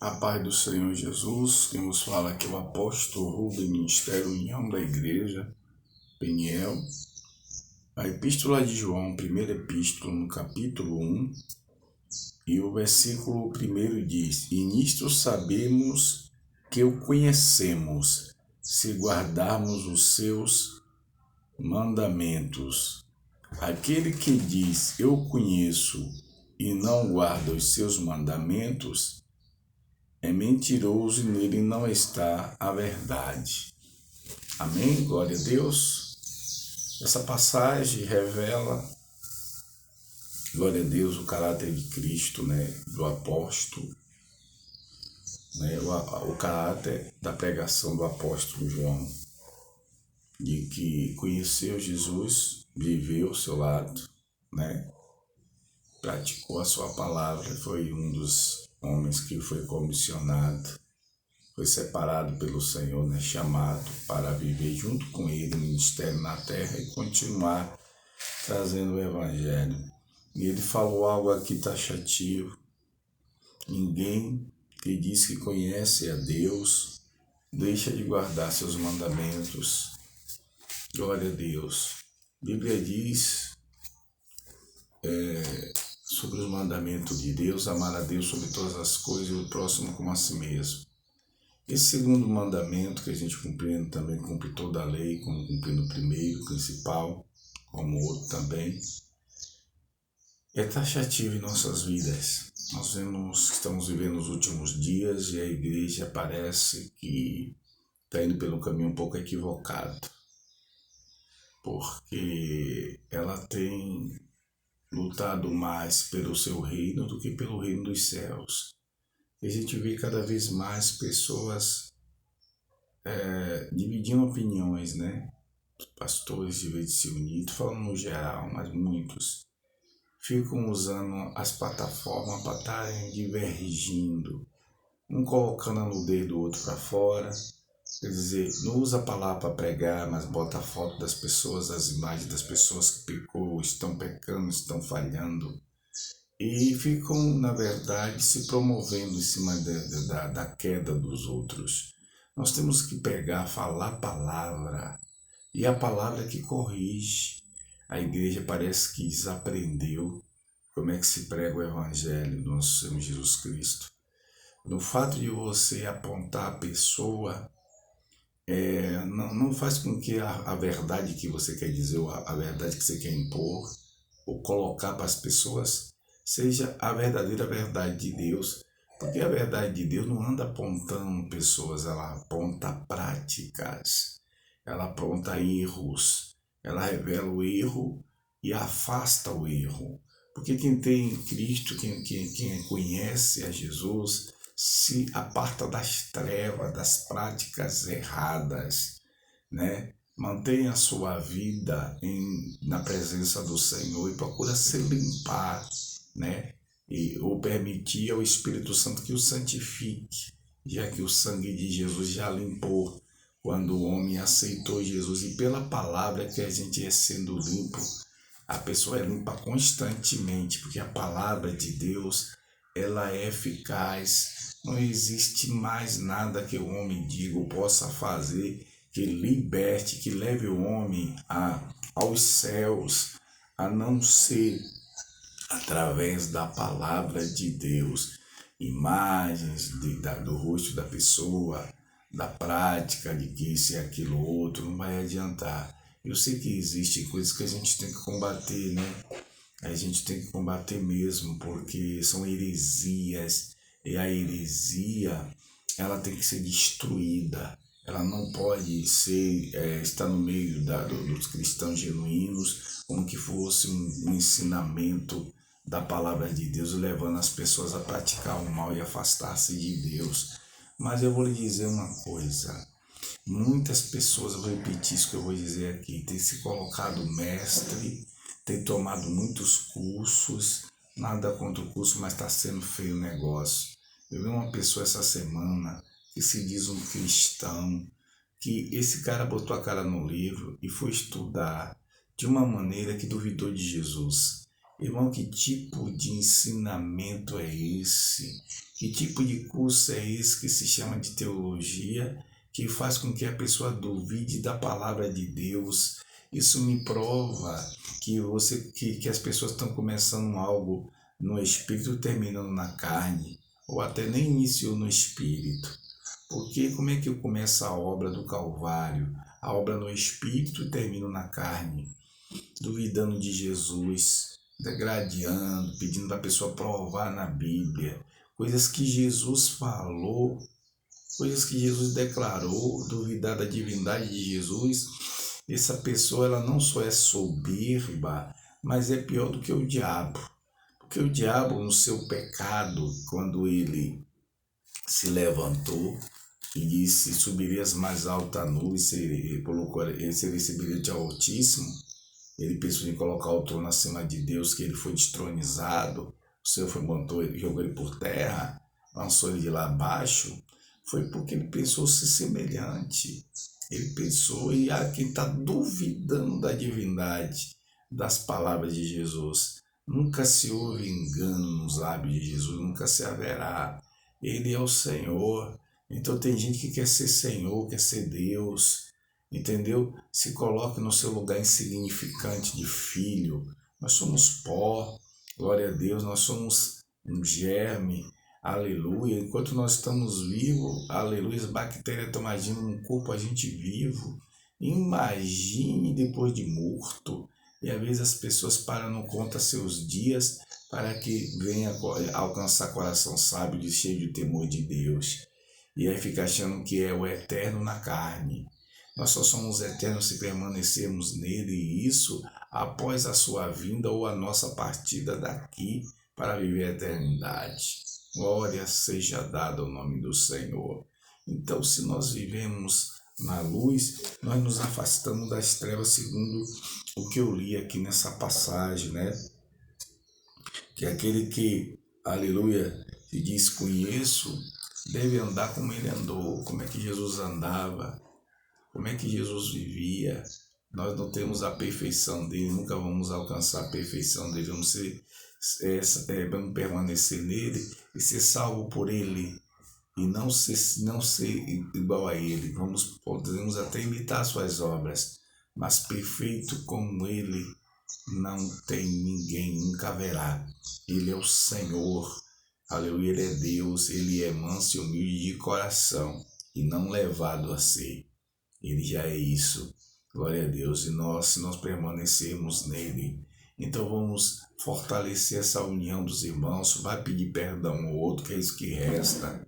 A paz do Senhor Jesus, quem nos fala aqui é o apóstolo Rubem, Ministério União da Igreja, Peniel. A Epístola de João, primeira epístola, no capítulo 1, e o versículo 1 diz: E nisto sabemos que o conhecemos, se guardarmos os seus mandamentos. Aquele que diz, eu conheço, e não guarda os seus mandamentos, é mentiroso e nele não está a verdade. Amém? Glória a Deus. Essa passagem revela, glória a Deus, o caráter de Cristo, do apóstolo, o caráter da pregação do apóstolo João, de que conheceu Jesus, viveu ao seu lado, praticou a sua palavra, foi um dos homens que foi comissionado, foi separado pelo Senhor, chamado para viver junto com ele o ministério na terra e continuar trazendo o evangelho. E ele falou algo aqui taxativo: ninguém que diz que conhece a Deus deixa de guardar seus mandamentos. Glória a Deus. A Bíblia diz sobre os mandamentos de Deus: amar a Deus sobre todas as coisas e o próximo como a si mesmo. Esse segundo mandamento, que a gente cumprindo também, cumpre toda a lei, como cumprindo o primeiro, principal, como o outro também, é taxativo em nossas vidas. Nós vemos que estamos vivendo os últimos dias e a igreja parece que está indo pelo caminho um pouco equivocado, porque ela tem lutado mais pelo seu reino do que pelo reino dos céus. E a gente vê cada vez mais pessoas dividindo opiniões, Os pastores, de vez de se unir, tô falando no geral, mas muitos ficam usando as plataformas para estarem divergindo, um colocando a nudez do outro para fora. Quer dizer, não usa a palavra para pregar, mas bota a foto das pessoas, as imagens das pessoas que pecou, estão pecando, estão falhando. E ficam, na verdade, se promovendo em cima da queda dos outros. Nós temos que pegar, falar a palavra, e a palavra que corrige. A igreja parece que desaprendeu como é que se prega o evangelho do nosso Senhor Jesus Cristo. No fato de você apontar a pessoa, não faz com que a verdade que você quer dizer, ou a verdade que você quer impor, ou colocar para as pessoas, seja a verdadeira verdade de Deus. Porque a verdade de Deus não anda apontando pessoas, ela aponta práticas, ela aponta erros, ela revela o erro e afasta o erro. Porque quem tem Cristo, quem conhece a Jesus, se aparta das trevas, das práticas erradas, Mantenha a sua vida na presença do Senhor e procura se limpar, ou permitir ao Espírito Santo que o santifique, já que o sangue de Jesus já limpou quando o homem aceitou Jesus. E pela palavra que a gente é sendo limpo, a pessoa é limpa constantemente, porque a palavra de Deus, ela é eficaz. Não existe mais nada que o homem diga ou possa fazer que liberte, que leve o homem aos céus, a não ser através da palavra de Deus. Imagens do rosto da pessoa, da prática de que isso e aquilo outro, não vai adiantar. Eu sei que existem coisas que a gente tem que combater, A gente tem que combater mesmo, porque são heresias, e a heresia, ela tem que ser destruída. Ela não pode estar no meio dos cristãos genuínos, como que fosse um ensinamento da palavra de Deus, levando as pessoas a praticar o mal e afastar-se de Deus. Mas eu vou lhe dizer uma coisa: muitas pessoas, eu vou repetir isso que eu vou dizer aqui, têm se colocado mestre, têm tomado muitos cursos, nada contra o curso, mas está sendo feio o negócio. Eu vi uma pessoa essa semana que se diz um cristão, que esse cara botou a cara no livro e foi estudar de uma maneira que duvidou de Jesus. Irmão, que tipo de ensinamento é esse? Que tipo de curso é esse que se chama de teologia, que faz com que a pessoa duvide da palavra de Deus? Isso me prova que as pessoas estão começando algo no espírito, terminando na carne, ou até nem iniciou no espírito. Porque como é que eu começo a obra do Calvário? A obra no espírito e termino na carne, duvidando de Jesus, degradando, pedindo para a pessoa provar na Bíblia, coisas que Jesus falou, coisas que Jesus declarou, duvidar da divindade de Jesus. Essa pessoa, ela não só é soberba, mas é pior do que o diabo. Porque o diabo, no seu pecado, quando ele se levantou e disse: subirias mais alta nuvem, ele receberia de Altíssimo. Ele pensou em colocar o trono acima de Deus, que ele foi destronizado. O Senhor montou ele, jogou ele por terra, lançou ele de lá abaixo. Foi porque ele pensou ser semelhante. Ele pensou, e quem está duvidando da divindade, das palavras de Jesus. Nunca se houve engano nos lábios de Jesus, nunca se haverá. Ele é o Senhor. Então tem gente que quer ser Senhor, quer ser Deus, entendeu? Se coloque no seu lugar insignificante de filho. Nós somos pó, glória a Deus, nós somos um germe, aleluia. Enquanto nós estamos vivos, aleluia, as bactérias estão agindo no corpo, a gente vivo. Imagine depois de morto. E às vezes as pessoas param, não contam seus dias para que venha alcançar coração sábio, cheio de temor de Deus. E aí fica achando que é o eterno na carne. Nós só somos eternos se permanecermos nele, e isso após a sua vinda ou a nossa partida daqui para viver a eternidade. Glória seja dada ao nome do Senhor. Então, se nós vivemos na luz, nós nos afastamos das trevas, segundo o que eu li aqui nessa passagem, né? Que aquele que, aleluia, se diz conheço, deve andar como ele andou. Como é que Jesus andava? Como é que Jesus vivia? Nós não temos a perfeição dele, nunca vamos alcançar a perfeição dele. Vamos permanecer nele e ser salvo por ele, e não ser igual a ele. Podemos até imitar suas obras, mas perfeito como ele não tem ninguém, nunca haverá. Ele é o Senhor, aleluia, ele é Deus, ele é manso e humilde de coração e não levado a ser. Ele já é isso, glória a Deus. E nós, se nós permanecermos nele, então vamos fortalecer essa união dos irmãos. Vai pedir perdão ao outro, que é isso que resta.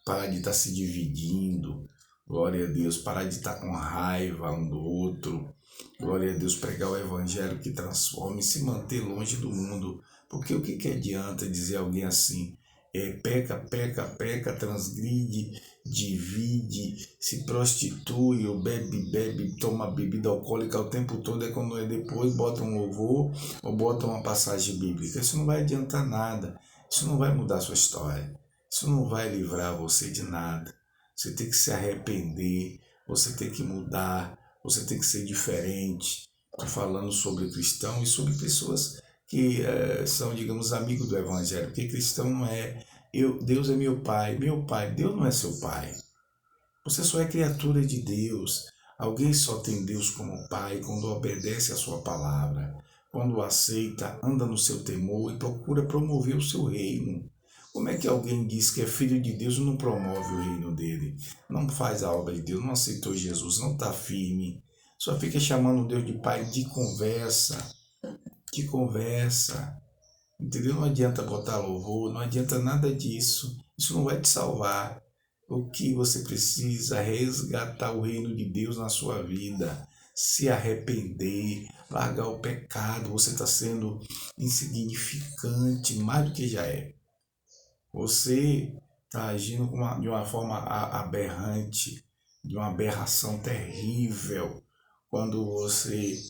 Parar de estar se dividindo, glória a Deus. Parar de estar com raiva um do outro, glória a Deus. Pregar o evangelho que transforma e se manter longe do mundo. Porque o que adianta dizer alguém assim? Peca, transgride, divide, se prostitui, ou bebe, toma bebida alcoólica o tempo todo, é quando depois bota um louvor ou bota uma passagem bíblica. Isso não vai adiantar nada, isso não vai mudar a sua história, isso não vai livrar você de nada. Você tem que se arrepender, você tem que mudar, você tem que ser diferente. Estou falando sobre cristão e sobre pessoas que são, digamos, amigos do evangelho, porque cristão não é Deus é meu pai, Deus não é seu pai. Você só é criatura de Deus. Alguém só tem Deus como pai quando obedece a sua palavra, quando aceita, anda no seu temor e procura promover o seu reino. Como é que alguém diz que é filho de Deus e não promove o reino dele? Não faz a obra de Deus, não aceitou Jesus, não está firme, só fica chamando Deus de pai de conversa. Entendeu? Não adianta botar louvor, não adianta nada disso. Isso não vai te salvar. O que você precisa é resgatar o reino de Deus na sua vida, se arrepender, largar o pecado. Você está sendo insignificante, mais do que já é. Você está agindo de uma forma aberrante, de uma aberração terrível, quando você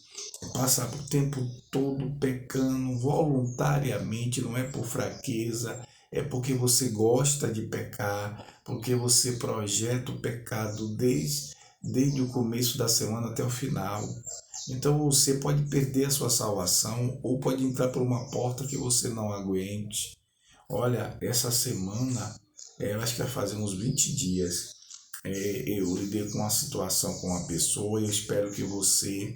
passa o tempo todo pecando voluntariamente. Não é por fraqueza, é porque você gosta de pecar, porque você projeta o pecado desde o começo da semana até o final. Então você pode perder a sua salvação ou pode entrar por uma porta que você não aguente. Olha, essa semana, eu acho que vai fazer uns 20 dias, eu lidei com uma situação com uma pessoa e eu espero que você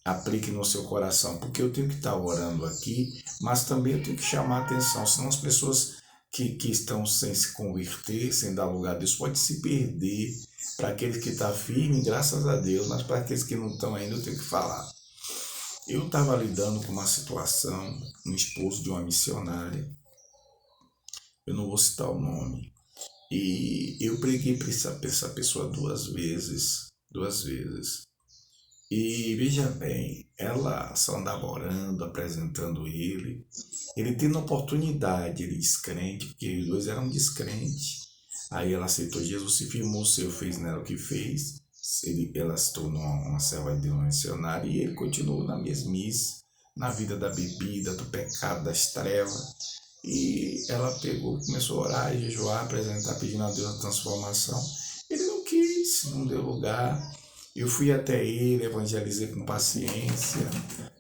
aplique no seu coração, porque eu tenho que estar orando aqui, mas também eu tenho que chamar a atenção, senão as pessoas que estão sem se converter, sem dar lugar a Deus, podem se perder. Para aqueles que estão firmes, graças a Deus, mas para aqueles que não estão ainda, eu tenho que falar. Eu estava lidando com uma situação, um esposo de uma missionária, eu não vou citar o nome, e eu preguei para essa pessoa duas vezes. E veja bem, ela só andava orando, apresentando ele tendo oportunidade, ele descrente, porque os dois eram descrentes. Aí ela aceitou Jesus, se firmou, o Senhor fez nela o que fez, ela se tornou uma serva de uma missionária e ele continuou na mesmice, na vida da bebida, do pecado, das trevas. E ela pegou, começou a orar, jejuar, apresentar, pedindo a Deus a transformação. Ele não quis, não deu lugar. Eu fui até ele, evangelizei com paciência,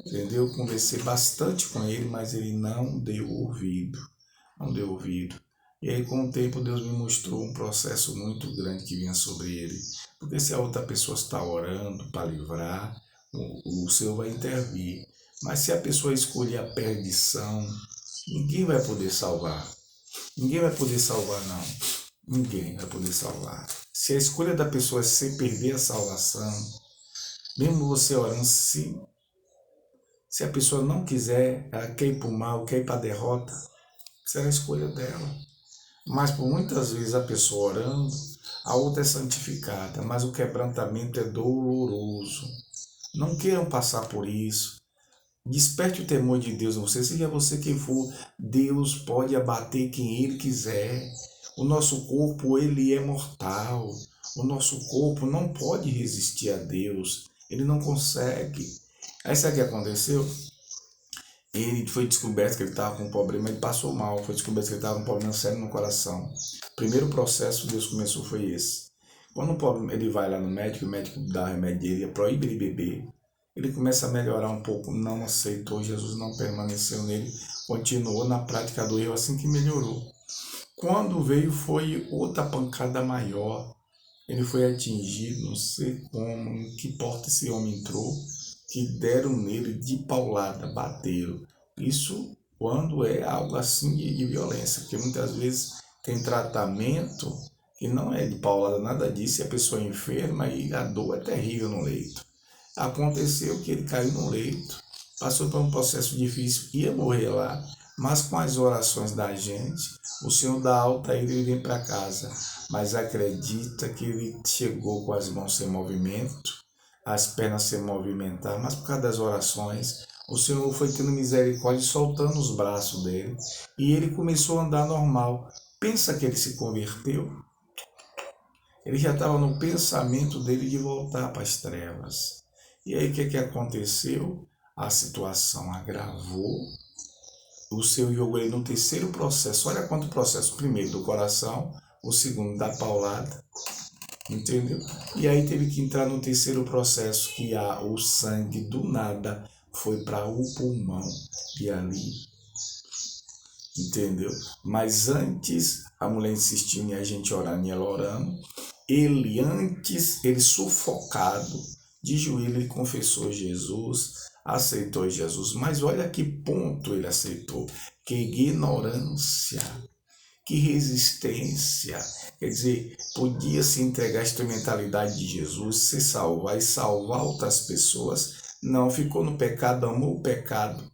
entendeu? Conversei bastante com ele, mas ele não deu ouvido, não deu ouvido. E aí, com o tempo, Deus me mostrou um processo muito grande que vinha sobre ele. Porque se a outra pessoa está orando para livrar, o Senhor vai intervir. Mas se a pessoa escolher a perdição, ninguém vai poder salvar. Ninguém vai poder salvar, não. Ninguém vai poder salvar. Se a escolha da pessoa é se perder a salvação, mesmo você orando, se a pessoa não quiser, ela quer ir para o mal, quer ir para a derrota, será a escolha dela. Mas por muitas vezes a pessoa orando, a outra é santificada, mas o quebrantamento é doloroso. Não queiram passar por isso. Desperte o temor de Deus em você, seja você quem for, Deus pode abater quem Ele quiser. O nosso corpo, ele é mortal. O nosso corpo não pode resistir a Deus. Ele não consegue. Aí sabe o que aconteceu? Ele foi descoberto que ele estava com um problema, ele passou mal, foi descoberto que ele estava com um problema sério no coração. O primeiro processo que Deus começou foi esse. Quando ele vai lá no médico, o médico dá remédio dele, proíbe ele beber. Ele começa a melhorar um pouco, não aceitou, Jesus não permaneceu nele, continuou na prática do erro assim que melhorou. Quando veio foi outra pancada maior, ele foi atingido, não sei como, em que porta esse homem entrou, que deram nele de paulada, bateram. Isso quando é algo assim de violência, porque muitas vezes tem tratamento que não é de paulada, nada disso, e a pessoa é enferma e a dor é terrível no leito. Aconteceu que ele caiu no leito, passou por um processo difícil, ia morrer lá, mas com as orações da gente, o Senhor dá alta a ele e vem para casa. Mas acredita que ele chegou com as mãos sem movimento, as pernas sem movimentar, mas por causa das orações, o Senhor foi tendo misericórdia e soltando os braços dele, e ele começou a andar normal. Pensa que ele se converteu? Ele já estava no pensamento dele de voltar para as trevas. E aí o que aconteceu? A situação agravou. O Senhor jogou ele no terceiro processo. Olha quanto processo. O primeiro do coração, o segundo da paulada. Entendeu? E aí teve que entrar no terceiro processo, que o sangue do nada foi para o pulmão. E ali, entendeu? Mas antes, a mulher insistindo e a gente orando e ela orando, ele sufocado, de joelho, ele confessou Jesus, aceitou Jesus. Mas olha que ponto ele aceitou. Que ignorância, que resistência. Quer dizer, podia se entregar à instrumentalidade de Jesus, se salvar e salvar outras pessoas. Não, ficou no pecado, amou o pecado.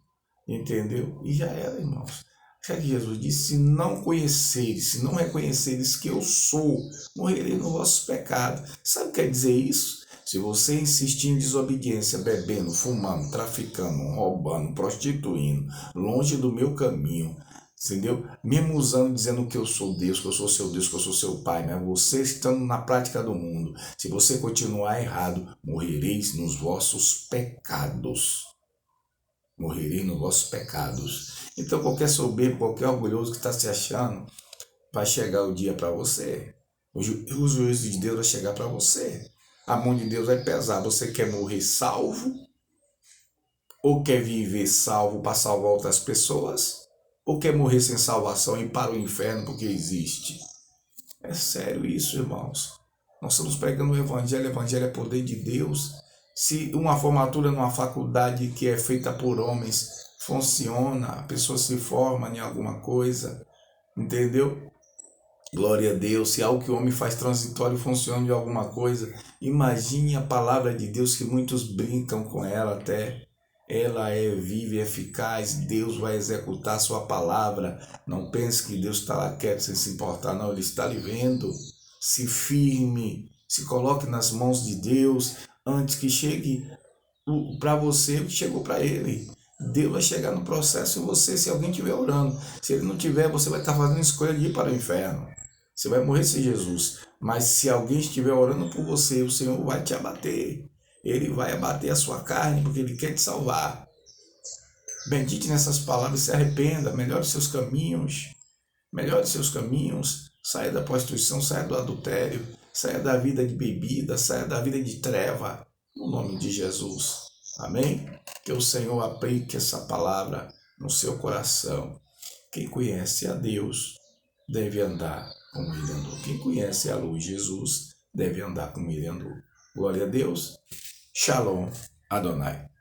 Entendeu? E já era, irmãos. O que Jesus disse? Se não conheceres, se não reconheceres que eu sou, morrerei no vosso pecado. Sabe o que quer dizer isso? Se você insistir em desobediência, bebendo, fumando, traficando, roubando, prostituindo, longe do meu caminho, entendeu? Mesmo usando, dizendo que eu sou Deus, que eu sou seu Deus, que eu sou seu Pai, né? Você estando na prática do mundo, se você continuar errado, morrereis nos vossos pecados. Morrerei nos vossos pecados. Então qualquer soberbo, qualquer orgulhoso que está se achando, vai chegar o dia para você. O juízo de Deus vai chegar para você. A mão de Deus vai pesar. Você quer morrer salvo Ou quer viver salvo para salvar outras pessoas? Ou quer morrer sem salvação e ir para o inferno porque existe? É sério isso, irmãos. Nós estamos pregando o evangelho é poder de Deus. Se uma formatura numa faculdade que é feita por homens funciona, a pessoa se forma em alguma coisa, entendeu? Glória a Deus, se algo que o homem faz transitório funciona de alguma coisa, imagine a palavra de Deus que muitos brincam com ela até. Ela é viva e eficaz, Deus vai executar a sua palavra. Não pense que Deus está lá quieto sem se importar, não, Ele está lhe vendo. Se firme, se coloque nas mãos de Deus antes que chegue para você o que chegou para Ele. Deus vai chegar no processo em você se alguém estiver orando. Se Ele não tiver, você vai estar fazendo escolha de ir para o inferno. Você vai morrer sem Jesus. Mas se alguém estiver orando por você, o Senhor vai te abater. Ele vai abater a sua carne, porque Ele quer te salvar. Bendite nessas palavras, se arrependa, melhore seus caminhos. Melhore seus caminhos. Saia da prostituição, saia do adultério, saia da vida de bebida, saia da vida de treva. No nome de Jesus. Amém? Que o Senhor aplique essa palavra no seu coração. Quem conhece a Deus deve andar como Ele andou. Quem conhece a luz Jesus deve andar como Ele andou. Glória a Deus. Shalom Adonai.